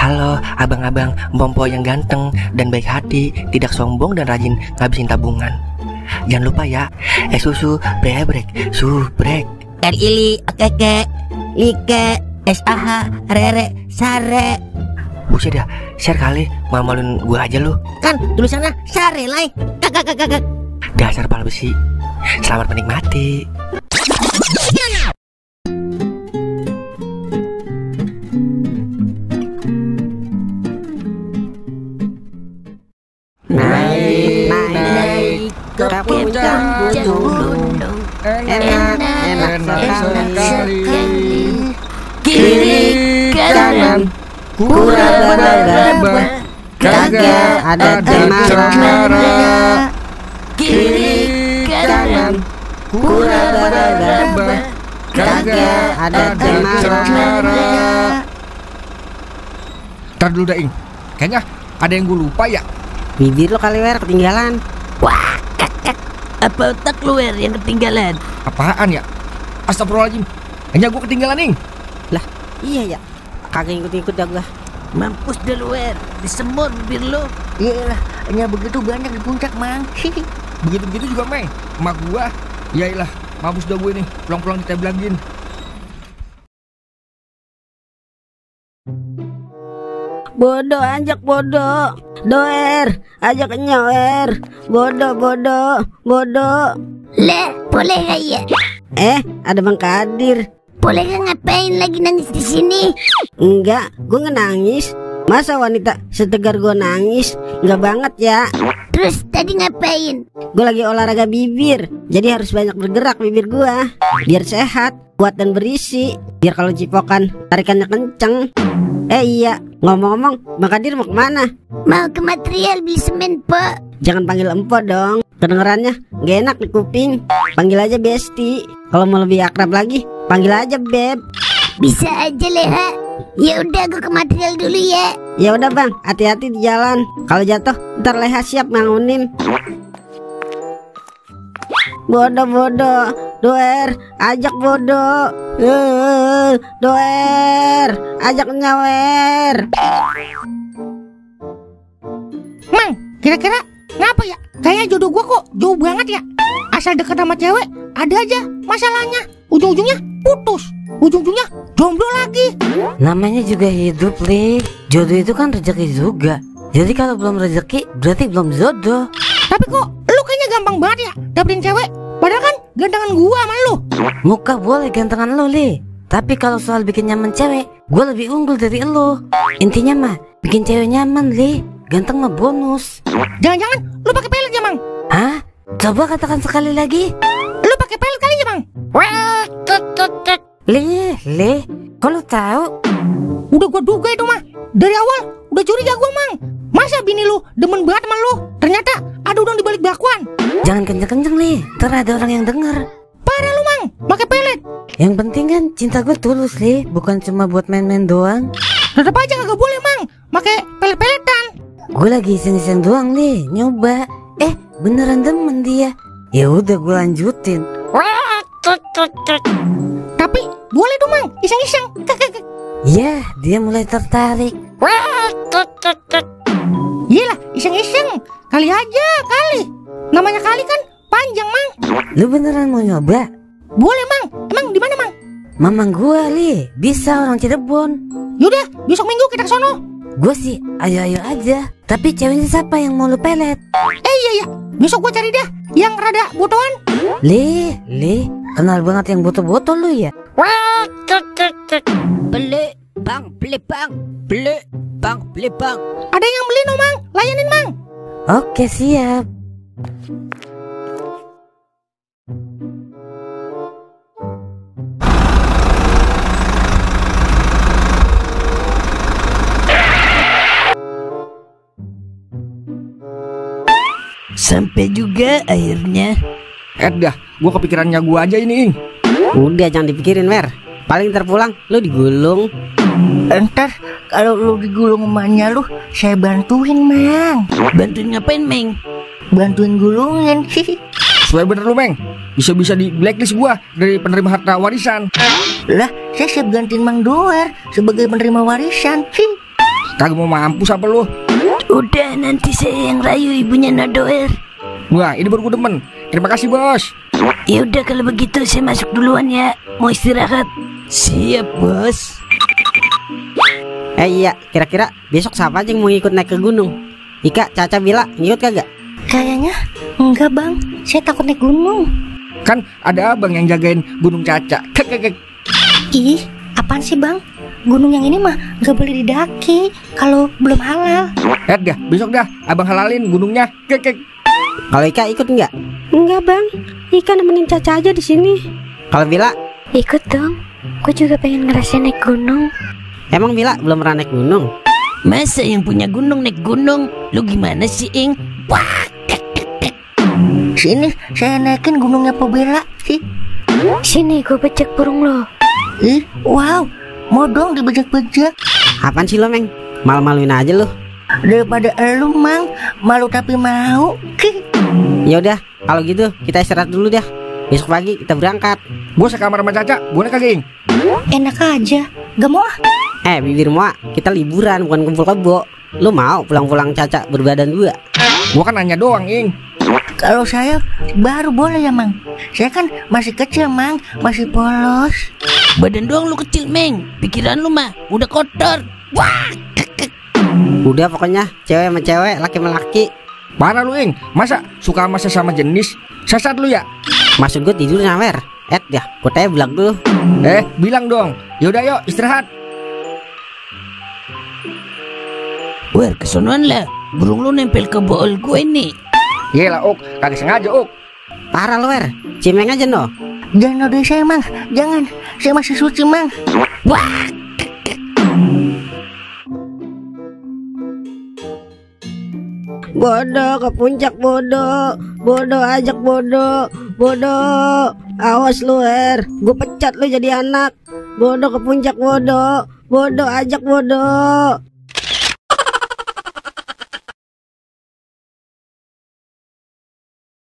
Halo abang-abang Mpompo yang ganteng dan baik hati, tidak sombong dan rajin ngabisin tabungan. Jangan lupa ya, susu brebrek, subrek. Ili, keke, like, SAH, rere, sare. Buset dah, share kali, malu-maluin gua aja lu. Kan tulisannya sare lai. Kakak. Dasar pala besi. Selamat menikmati. Naik ke puncak gunung, enak sekali. Kiri kanan kuraba-raba, kagak ada cemara. Kiri kanan kuraba-raba, kagak ada cemara. Ntar dulu Daing, kayaknya ada yang gue lupa ya. Bibir lo kali Wer ketinggalan. Wah, kakak, apa otak lu Wer yang ketinggalan? Apaan ya? Astagfirullahaladzim, hanya gue ketinggalan nih. Lah iya ya, kagak ikut-ikut dah gua. Mampus dah lu Wer, disemur bibir lu. Iyalah, hanya begitu banyak di puncak mang. Begitu-begitu juga Meng, emak gua. Yailah, mampus dah gue nih, pulang-pulang diteblangin. Bodoh anjak bodoh. Doer, ajak nyawer. Bodoh. Le, boleh gak ya? Ada Bang Kadir. Boleh gak ngapain lagi nangis di sini? Enggak, gue nggak nangis. Masa wanita setegar gue nangis? Enggak banget ya. Terus tadi ngapain? Gue lagi olahraga bibir, jadi harus banyak bergerak bibir gue biar sehat, kuat dan berisi. Biar kalau cipokan tarikannya kenceng. Iya, ngomong-ngomong, Bang Kadir mau kemana? Mau ke material beli semen, Pak. Jangan panggil empo dong, kedengerannya gak enak di kuping. Panggil aja Besti. Kalau mau lebih akrab lagi, panggil aja Beb. Bisa aja Leha. Ya udah, gue ke material dulu ya. Ya udah Bang, hati-hati di jalan. Kalau jatuh, ntar Leha siap bangunin. Bodoh, Doer, ajak bodoh. Doer, ajak nyawer. Mang, kira-kira ngapa ya? Kayak jodoh gua kok jauh banget ya. Asal deket sama cewek, ada aja masalahnya. Ujung-ujungnya putus, ujung-ujungnya jomblo lagi. Namanya juga hidup, Li. Jodoh itu kan rezeki juga. Jadi kalau belum rezeki, berarti belum jodoh. Tapi kok lu kayaknya gampang banget ya dapetin cewek. Padahal kan gantengan gua sama lu. Muka boleh gantengan lu, Li. Tapi kalau soal bikin nyaman cewek, gua lebih unggul dari lu. Intinya mah, bikin cewek nyaman, Li. Ganteng mah bonus. Jangan-jangan lu pakai pelet ya, Mang? Hah? Coba katakan sekali lagi. Lu pakai pelet kali ya, Mang? Li, kok lu tahu? Udah gua duga itu mah. Dari awal udah curiga gua, Mang. Masa bini lu demen banget sama lu? Ternyata ada udang di balik bakwan. Jangan kenceng-kenceng, Li. Ntar ada orang yang denger. Parah lu, Mang. Pakai pelet. Yang penting kan cinta gue tulus, Li. Bukan cuma buat main-main doang. Tetep aja kagak boleh, Mang. Pakai pelet-peletan. Gue lagi iseng-iseng doang, Li. Nyoba. Beneran demen dia. Ya udah gue lanjutin. Tapi boleh dong, Mang. Iseng-iseng. Ya, dia mulai tertarik. Iyalah, iseng-iseng. Kali aja, kali. Namanya kali kan panjang, Mang. Lu beneran mau nyoba? Boleh, Mang. Emang di mana, Mang? Mamang gua, Li. Bisa orang Cirebon. Yaudah, besok Minggu kita ke sono. Gue sih ayo-ayo aja. Tapi ceweknya siapa yang mau lu pelet? Iya. Besok gua cari dah yang rada botohan. Li, kenal banget yang botol-botol lu ya? Beli bang. Ada yang beli no, Mang. Layanin, Mang. Oke, siap. Sampai juga akhirnya. Dah, gua kepikirannya gua aja ini. Udah jangan dipikirin Wer. Paling terpulang lu digulung. Entar kalau lu digulung emaknya lu, saya bantuin, Mang. Bantuin ngapain, Meng? Bantuin gulungin. Supaya bener lu, Meng. Bisa-bisa di blacklist gua dari penerima harta warisan. Lah, saya siap gantiin Mang Doer sebagai penerima warisan. Kagak mau mampus apa lu? Udah, nanti saya yang rayu ibunya Nadoer. Wah, ini baru gue demen. Terima kasih, Bos. Ya udah kalau begitu saya masuk duluan ya. Mau istirahat. Siap, Bos. Iya, kira-kira besok siapa aja yang mau ikut naik ke gunung? Ika, Caca, Bila, ngikut kagak? Kayaknya enggak bang, saya takut naik gunung. Kan ada abang yang jagain Gunung Caca. Ih, apaan sih bang? Gunung yang ini mah nggak boleh didaki kalau belum halal. Dah, besok dah abang halalin gunungnya. Kalau Ika ikut nggak? Enggak bang, Ika nemenin Caca aja di sini. Kalau Bila? Ikut dong, gue juga pengen ngerasain naik gunung. Emang Bila belum pernah naik gunung? Masa yang punya gunung naik gunung? Lu gimana sih, Ing? Wah, sini saya naikin gunungnya Pobela sih. Sini gue bejek burung lo. Ih, wow, mau dong dibejek-bejek. Apaan sih lo, Meng? Malu-maluin aja lo. Daripada elu mang, malu tapi mau. Ya udah, kalau gitu kita istirahat dulu dah. Besok pagi kita berangkat. Gue sekamar sama Caca, boleh kagak, Ing? Enak aja, gak mau ah. Bibir mua, kita liburan bukan kumpul kebo. Lu mau pulang-pulang Caca berbadan dua? Gue kan nanya doang, Ing. Kalau saya baru boleh ya mang. Saya kan masih kecil mang, masih polos. Badan doang lu kecil Meng, pikiran lu mah udah kotor. Wah. Udah pokoknya cewek sama cewek, laki sama laki. Parah lu, Ing. Masa suka sama sesama jenis? Sesat lu ya? Maksud gue tidur nyawer. Dah, gue tanya bilang dulu. Bilang dong. Yaudah yuk istirahat. Wer, kesonoan lah. Burung lu nempel ke bool gue nih. Yelah, Ok. Kagak sengaja, Ok. Parah lu, Wer. Cimeng aja no. Jangan nodai saya mang, jangan. Saya masih suci mang. Wah. Bodoh ke puncak bodoh. Bodoh ajak bodoh. Bodoh. Awas lu, Wer. Gue pecat lu jadi anak. Bodoh ke puncak bodoh. Bodoh ajak bodoh.